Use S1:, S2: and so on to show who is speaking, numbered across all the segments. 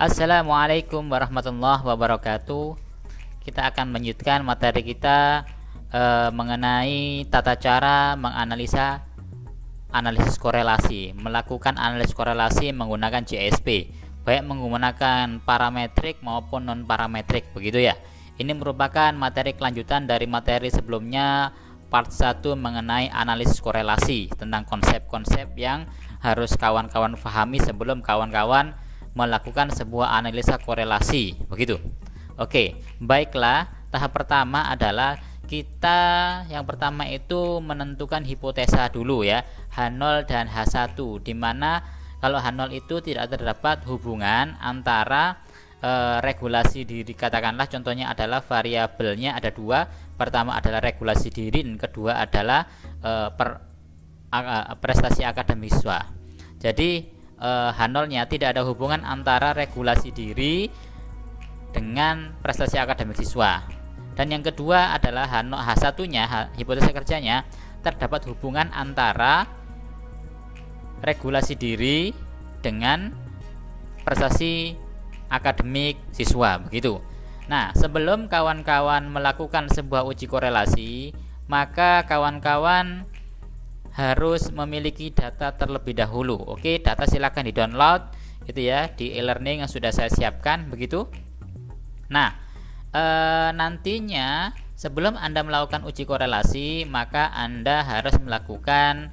S1: Assalamualaikum warahmatullahi wabarakatuh. Kita akan melanjutkan materi kita mengenai tata cara menganalisa analisis korelasi, melakukan analisis korelasi menggunakan GSP, baik menggunakan parametrik maupun non parametrik, begitu ya. Ini merupakan materi kelanjutan dari materi sebelumnya, part 1 mengenai analisis korelasi, tentang konsep-konsep yang harus kawan-kawan pahami sebelum kawan-kawan melakukan sebuah analisa korelasi, begitu. Oke, baiklah. Tahap pertama adalah kita yang pertama itu menentukan hipotesa dulu ya, H0 dan H1, dimana kalau H0 itu tidak terdapat hubungan antara regulasi diri, katakanlah contohnya adalah variabelnya ada dua, pertama adalah regulasi diri dan kedua adalah prestasi akademik siswa. Jadi H0-nya tidak ada hubungan antara regulasi diri dengan prestasi akademik siswa. Dan yang kedua adalah H1-nya, hipotesa kerjanya, terdapat hubungan antara regulasi diri dengan prestasi akademik siswa, begitu. Nah, sebelum kawan-kawan melakukan sebuah uji korelasi, maka kawan-kawan harus memiliki data terlebih dahulu. Oke, data silakan di download itu ya di e-learning yang sudah saya siapkan, begitu. Nah, nantinya sebelum Anda melakukan uji korelasi, maka Anda harus melakukan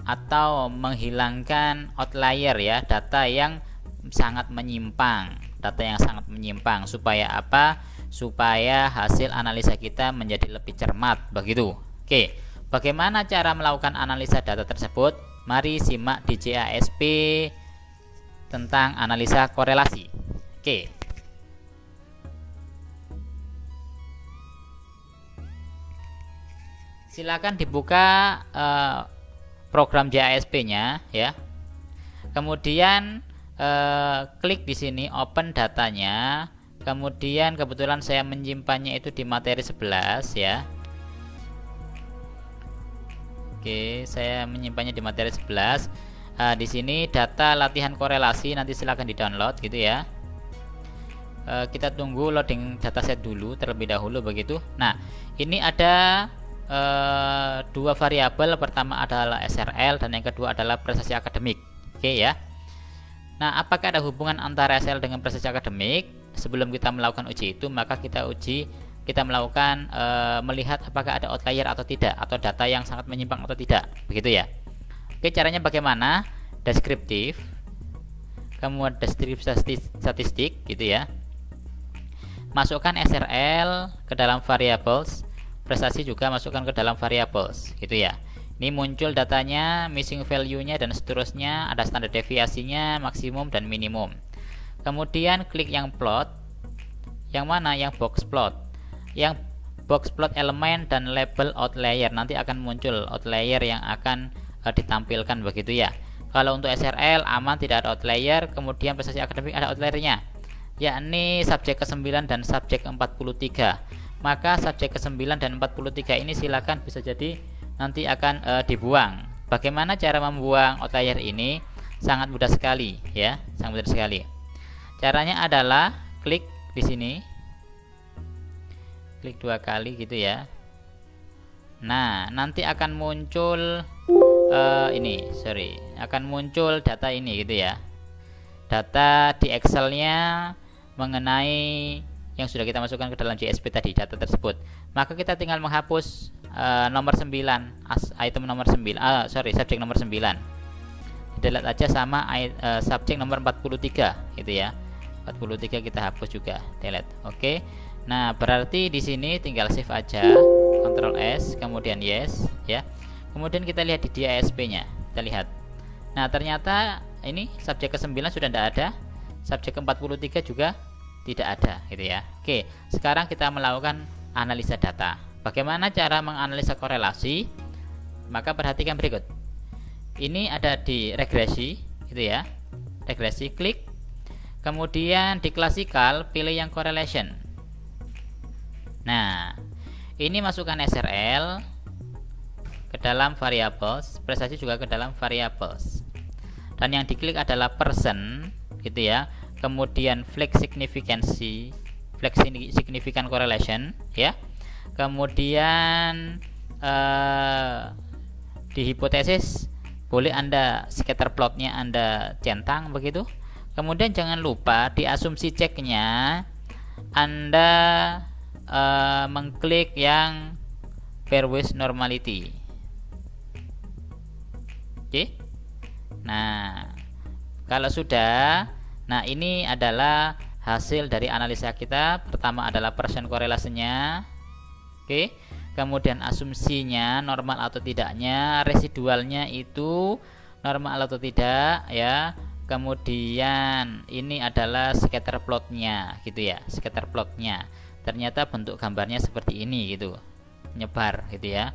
S1: atau menghilangkan outlier ya, data yang sangat menyimpang, supaya apa? Supaya hasil analisa kita menjadi lebih cermat, begitu. Oke. Bagaimana cara melakukan analisa data tersebut? Mari simak di JASP tentang analisa korelasi. Oke. Silakan dibuka program JASP-nya ya. Kemudian klik di sini open datanya. Kemudian kebetulan saya menyimpannya itu di materi 11 ya. Oke, saya menyimpannya di materi 11. Di sini data latihan korelasi, nanti silahkan di-download gitu ya. Kita tunggu loading dataset dulu terlebih dahulu, begitu. Nah, ini ada dua variabel, pertama adalah SRL dan yang kedua adalah prestasi akademik. Oke ya. Nah, apakah ada hubungan antara SRL dengan prestasi akademik? Sebelum kita melakukan uji itu, maka kita melakukan melihat apakah ada outlier atau tidak, atau data yang sangat menyimpang atau tidak, begitu ya. Oke, caranya bagaimana? Deskriptif, kemudian deskriptif statistik gitu ya. Masukkan SRL ke dalam variables, prestasi juga masukkan ke dalam variables gitu ya. Ini muncul datanya, missing value-nya dan seterusnya, ada standar deviasinya, maksimum dan minimum. Kemudian klik yang plot. Yang mana? Yang box plot. Yang box plot elemen dan label outlier, nanti akan muncul outlier yang akan ditampilkan, begitu ya. Kalau untuk SRL aman, tidak ada outlier. Kemudian prestasi akademik ada outliernya, yakni subjek ke-9 dan subjek ke-43. Maka subjek ke-9 dan 43 ini silakan bisa jadi nanti akan dibuang. Bagaimana cara membuang outlier ini? Sangat mudah sekali ya, sangat mudah sekali. Caranya adalah klik di sini, klik dua kali gitu ya. Nah, nanti akan muncul akan muncul data ini gitu ya. Data di Excelnya mengenai yang sudah kita masukkan ke dalam JSP tadi, data tersebut. Maka kita tinggal menghapus nomor 9, item nomor 9, subjek nomor 9. Delete aja sama subjek nomor 43 gitu ya. 43 kita hapus juga, delete. Oke. Nah, berarti di sini tinggal save aja, Ctrl S, kemudian yes, ya. Kemudian kita lihat di DASP-nya, kita lihat. Nah, ternyata ini subjek ke-9 sudah tidak ada, subjek ke-43 juga tidak ada, gitu ya. Oke, sekarang kita melakukan analisa data. Bagaimana cara menganalisa korelasi? Maka perhatikan berikut. Ini ada di regresi, gitu ya. Regresi, klik. Kemudian di klasikal, pilih yang correlation. Nah, ini masukkan SRL ke dalam variables, prestasi juga ke dalam variables. Dan yang diklik adalah person, gitu ya. Kemudian flag significant correlation ya. Kemudian di hipotesis boleh Anda scatter plotnya Anda centang begitu. Kemudian jangan lupa di asumsi ceknya Anda mengklik yang pairwise normality. Oke. Nah, kalau sudah, nah ini adalah hasil dari analisa kita. Pertama adalah persen korelasinya. Oke. Kemudian asumsinya normal atau tidaknya, residualnya itu normal atau tidak ya. Kemudian ini adalah scatter plotnya gitu ya, scatter plotnya. Ternyata bentuk gambarnya seperti ini gitu, nyebar gitu ya.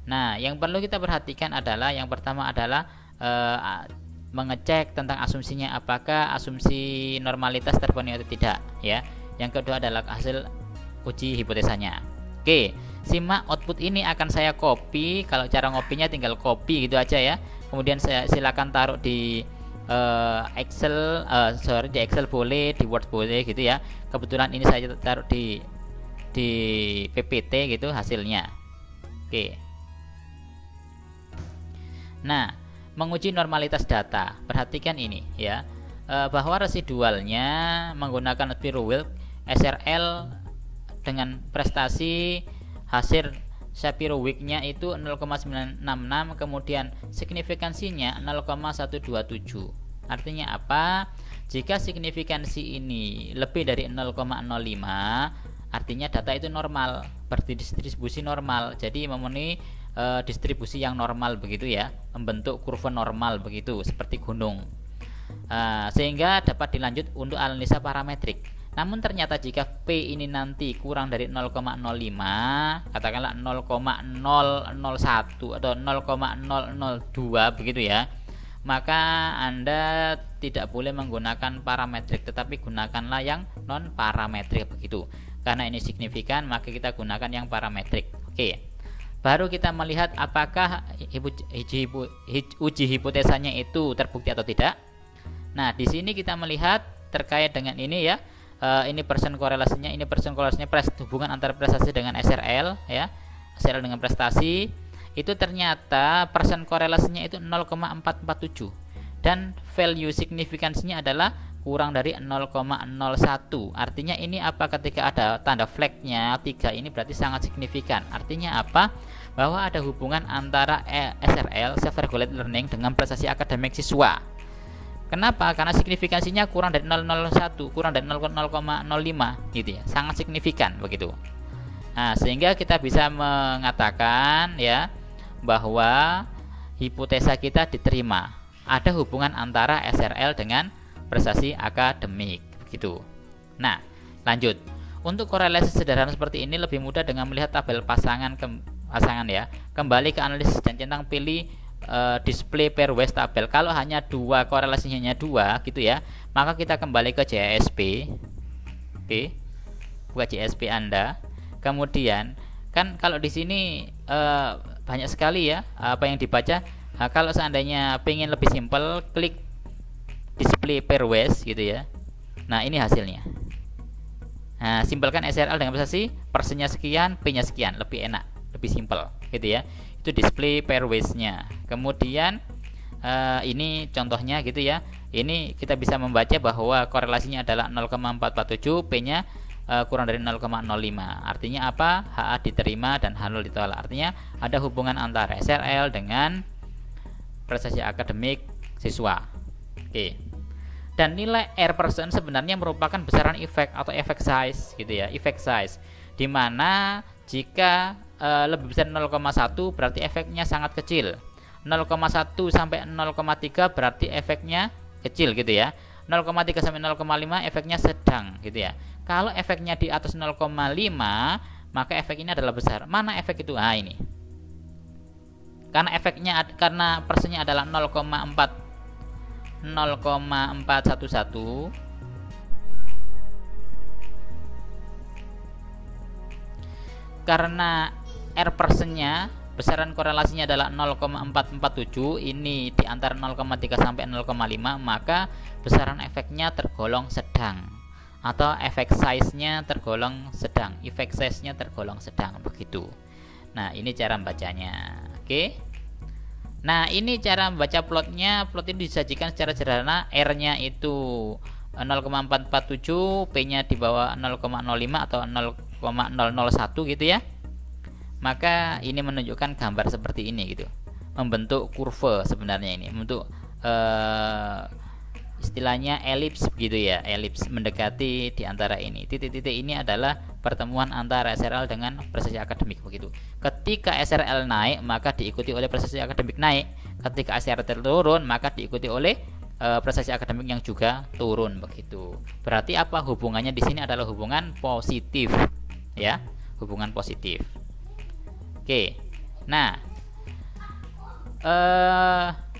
S1: Nah, yang perlu kita perhatikan adalah yang pertama adalah mengecek tentang asumsinya, apakah asumsi normalitas terpenuhi atau tidak ya. Yang kedua adalah hasil uji hipotesanya. Oke, simak output ini akan saya copy. Kalau cara ngopinya tinggal copy gitu aja ya. Kemudian saya silakan taruh di Excel, di Excel boleh, di Word boleh gitu ya. Kebetulan ini saya taruh di PPT gitu hasilnya. Oke. Nah, menguji normalitas data. Perhatikan ini ya, bahwa residualnya menggunakan Shapiro-Wilk SRL dengan prestasi hasil Shapiro-Wilk-nya itu 0,966, kemudian signifikansinya 0,127. Artinya apa? Jika signifikansi ini lebih dari 0,05, artinya data itu normal, berdistribusi normal. Jadi memenuhi distribusi yang normal begitu ya, membentuk kurva normal begitu seperti gunung. Sehingga dapat dilanjut untuk analisa parametrik. Namun ternyata jika P ini nanti kurang dari 0,05, katakanlah 0,001 atau 0,002 begitu ya, maka Anda tidak boleh menggunakan parametrik, tetapi gunakanlah yang non parametrik begitu. Karena ini signifikan, maka kita gunakan yang parametrik. Oke. Baru kita melihat apakah uji hipotesanya itu terbukti atau tidak. Nah, di sini kita melihat terkait dengan ini ya. Ini persen korelasinya, hubungan antara prestasi dengan SRL ya, SRL dengan prestasi itu ternyata persen korelasinya itu 0,447 dan value signifikansinya adalah kurang dari 0,01. Artinya ini apa? Ketika ada tanda flagnya 3 ini berarti sangat signifikan. Artinya apa? Bahwa ada hubungan antara SRL self-regulated learning dengan prestasi akademik siswa. Kenapa? Karena signifikansinya kurang dari 0,01, kurang dari 0,05 gitu ya. Sangat signifikan begitu. Nah, sehingga kita bisa mengatakan ya bahwa hipotesa kita diterima. Ada hubungan antara SRL dengan prestasi akademik begitu. Nah, lanjut. Untuk korelasi sederhana seperti ini lebih mudah dengan melihat tabel pasangan ya. Kembali ke analisis dan centang pilih display pairwise tabel. Kalau hanya dua, korelasinya hanya 2 gitu ya, maka kita kembali ke JSP. Oke, buka JSP Anda. Kemudian kan kalau di sini banyak sekali ya apa yang dibaca. Nah, kalau seandainya pengen lebih simpel, klik display pairwise gitu ya. Nah, ini hasilnya. Nah, simpelkan SRL dengan prestasi, persennya sekian, P-nya sekian, lebih enak, lebih simpel gitu ya. Itu display pairwise-nya. Kemudian ini contohnya gitu ya. Ini kita bisa membaca bahwa korelasinya adalah 0,447, P-nya kurang dari 0,05. Artinya apa? HA diterima dan H0 ditolak. Artinya ada hubungan antara SRL dengan prestasi akademik siswa. Oke. Dan nilai R% sebenarnya merupakan besaran efek atau efek size gitu ya, efek size. Dimana jika lebih besar 0,1 berarti efeknya sangat kecil. 0,1 sampai 0,3 berarti efeknya kecil gitu ya. 0,3 sampai 0,5 efeknya sedang gitu ya. Kalau efeknya di atas 0,5 maka efek ini adalah besar. Mana efek itu? Ah, ini. Karena persennya adalah 0,411. Karena R persennya besaran korelasinya adalah 0,447, ini di antara 0,3 sampai 0,5, maka besaran efeknya tergolong sedang, atau efek size-nya tergolong sedang, efek size-nya tergolong sedang, begitu. Nah, ini cara membacanya. Oke. Nah, ini cara membaca plotnya. Plot ini disajikan secara sederhana. R-nya itu 0,447, P-nya di bawah 0,05 atau 0,001 gitu ya. Maka ini menunjukkan gambar seperti ini gitu, membentuk kurva sebenarnya, ini membentuk istilahnya elips gitu ya, elips mendekati di antara ini. Titik-titik ini adalah pertemuan antara SRL dengan prestasi akademik begitu. Ketika SRL naik maka diikuti oleh prestasi akademik naik, ketika SRL turun maka diikuti oleh prestasi akademik yang juga turun begitu. Berarti apa hubungannya di sini adalah hubungan positif ya, hubungan positif. Oke, nah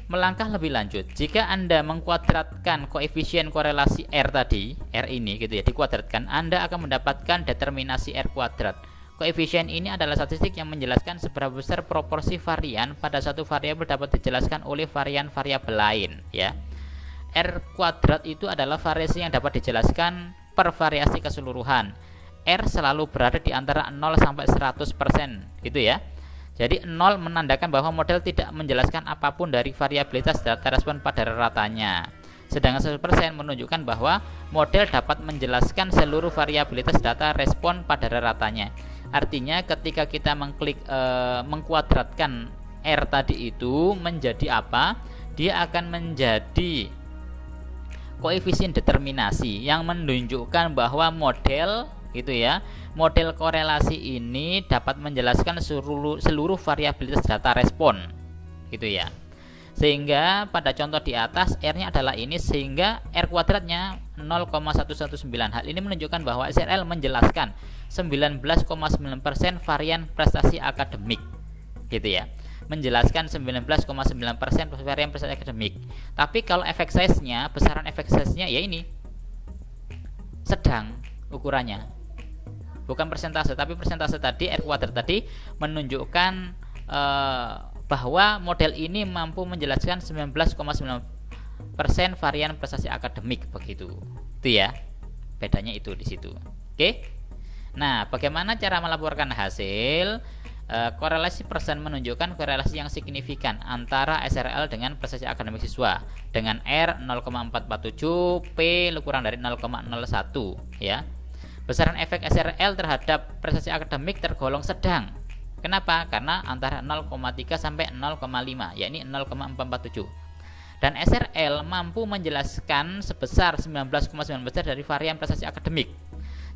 S1: melangkah lebih lanjut, jika Anda mengkuadratkan koefisien korelasi R tadi, R ini gitu ya, dikuadratkan, Anda akan mendapatkan determinasi R kuadrat. Koefisien ini adalah statistik yang menjelaskan seberapa besar proporsi varian pada satu variabel dapat dijelaskan oleh varian-variabel lain ya. R kuadrat itu adalah variasi yang dapat dijelaskan per variasi keseluruhan. R selalu berada di antara 0 sampai 100% gitu ya. Jadi 0 menandakan bahwa model tidak menjelaskan apapun dari variabilitas data respon pada ratanya. Sedangkan 100% menunjukkan bahwa model dapat menjelaskan seluruh variabilitas data respon pada ratanya. Artinya ketika kita mengkuadratkan R tadi itu menjadi apa? Dia akan menjadi koefisien determinasi yang menunjukkan bahwa model gitu ya, model korelasi ini dapat menjelaskan seluruh variabilitas data respon gitu ya. Sehingga pada contoh di atas R-nya adalah ini, sehingga R kuadratnya 0,119. Hal ini menunjukkan bahwa SRL menjelaskan 19,9% varian prestasi akademik gitu ya, menjelaskan 19,9% varian prestasi akademik. Tapi kalau efek size-nya, besaran efek size-nya ya ini sedang ukurannya, bukan persentase, tapi persentase tadi R kuadrat tadi menunjukkan bahwa model ini mampu menjelaskan 19,9% varian prestasi akademik begitu. Itu ya, bedanya itu di situ. Oke. Nah, bagaimana cara melaporkan hasil? Korelasi persen menunjukkan korelasi yang signifikan antara SRL dengan prestasi akademik siswa dengan R 0,447, P kurang dari 0,01 ya. Besaran efek SRL terhadap prestasi akademik tergolong sedang. Kenapa? Karena antara 0,3 sampai 0,5, yakni 0,447. Dan SRL mampu menjelaskan sebesar 19,9% dari varian prestasi akademik.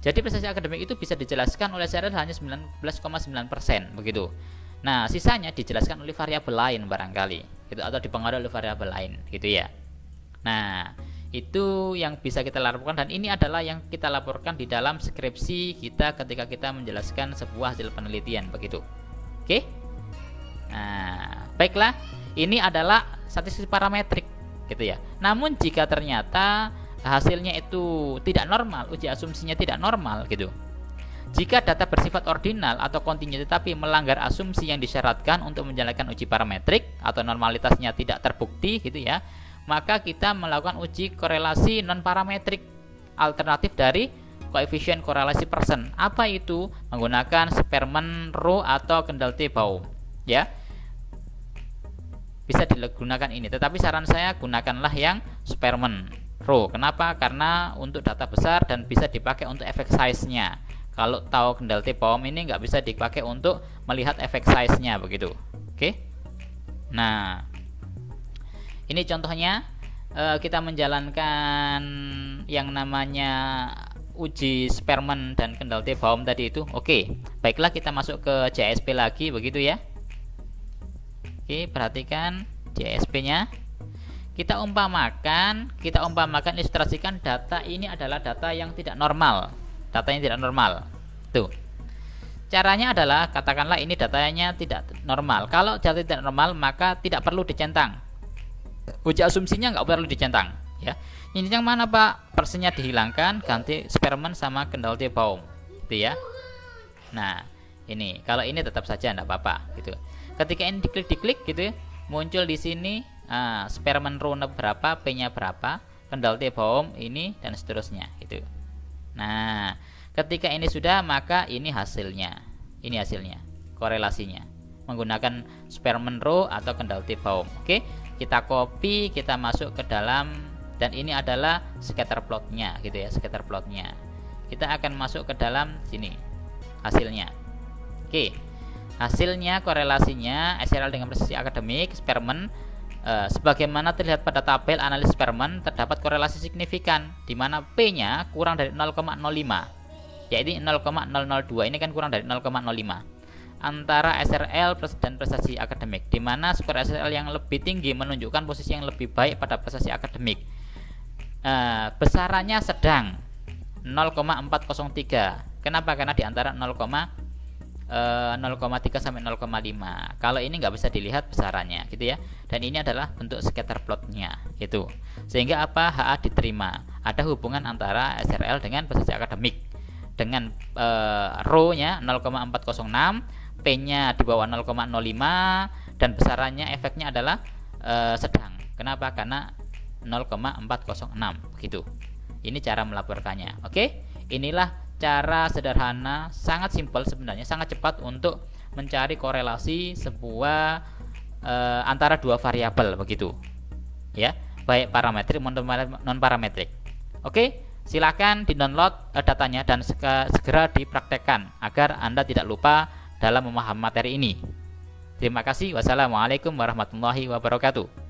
S1: Jadi prestasi akademik itu bisa dijelaskan oleh SRL hanya 19,9% begitu. Nah, sisanya dijelaskan oleh variabel lain barangkali, gitu, atau dipengaruhi oleh variabel lain, gitu ya. Nah, itu yang bisa kita laporkan, dan ini adalah yang kita laporkan di dalam skripsi kita ketika kita menjelaskan sebuah hasil penelitian begitu. Oke. Nah, baiklah, ini adalah statistik parametrik gitu ya. Namun jika ternyata hasilnya itu tidak normal, uji asumsinya tidak normal gitu. Jika data bersifat ordinal atau kontinu tetapi melanggar asumsi yang disyaratkan untuk menjalankan uji parametrik atau normalitasnya tidak terbukti gitu ya, maka kita melakukan uji korelasi non parametrik alternatif dari koefisien korelasi persen. Apa itu? Menggunakan Spearman Rho atau Kendall T Baum ya. Bisa digunakan ini, tetapi saran saya gunakanlah yang Spearman Rho. Kenapa? Karena untuk data besar dan bisa dipakai untuk efek size-nya. Kalau tahu Kendall T Baum ini nggak bisa dipakai untuk melihat efek size-nya begitu. Oke. Nah, ini contohnya kita menjalankan yang namanya uji Spearman dan Kendall T Baum tadi itu. Oke, baiklah kita masuk ke JSP lagi begitu ya. Oke, perhatikan JSP-nya. Kita umpamakan ilustrasikan data ini adalah data yang tidak normal. Data yang tidak normal. Tuh. Caranya adalah katakanlah ini datanya tidak normal. Kalau data tidak normal maka tidak perlu dicentang. Uji asumsinya nggak perlu dicentang ya. Ini yang mana Pak? Persennya dihilangkan, ganti Spearman sama Kendall T Baum gitu ya. Nah, ini kalau ini tetap saja enggak apa-apa gitu. Ketika ini diklik gitu ya, muncul di sini Spearman row berapa, P-nya berapa, kendal T baum ini dan seterusnya gitu. Nah, ketika ini sudah, maka ini hasilnya. Ini hasilnya, korelasinya menggunakan Spearman row atau kendal T baum. Oke, kita copy, kita masuk ke dalam, dan ini adalah scatter plotnya gitu ya, scatter plotnya. Kita akan masuk ke dalam sini hasilnya. Oke, hasilnya korelasinya SRL dengan prestasi akademik Spearman sebagaimana terlihat pada tabel analis Spearman, terdapat korelasi signifikan di mana P-nya kurang dari 0,05, yaitu 0,002. Ini kan kurang dari 0,05 antara SRL dan prestasi akademik, di mana skor SRL yang lebih tinggi menunjukkan posisi yang lebih baik pada prestasi akademik. Besarannya sedang 0,403. Kenapa? Karena di antara 0,3 sampai 0,5. Kalau ini nggak bisa dilihat besarannya gitu ya. Dan ini adalah bentuk scatter plotnya gitu. Sehingga apa? HA diterima. Ada hubungan antara SRL dengan prestasi akademik. Dengan row-nya 0,406, P-nya di bawah 0,05, dan besarannya efeknya adalah sedang. Kenapa? Karena 0,406 begitu. Ini cara melaporkannya. Oke? Inilah cara sederhana, sangat simpel sebenarnya, sangat cepat untuk mencari korelasi sebuah antara dua variabel begitu ya, baik parametrik maupun non parametrik. Oke, silakan di-download datanya dan segera dipraktekkan agar Anda tidak lupa dalam memahami materi ini. Terima kasih. Wassalamualaikum warahmatullahi wabarakatuh.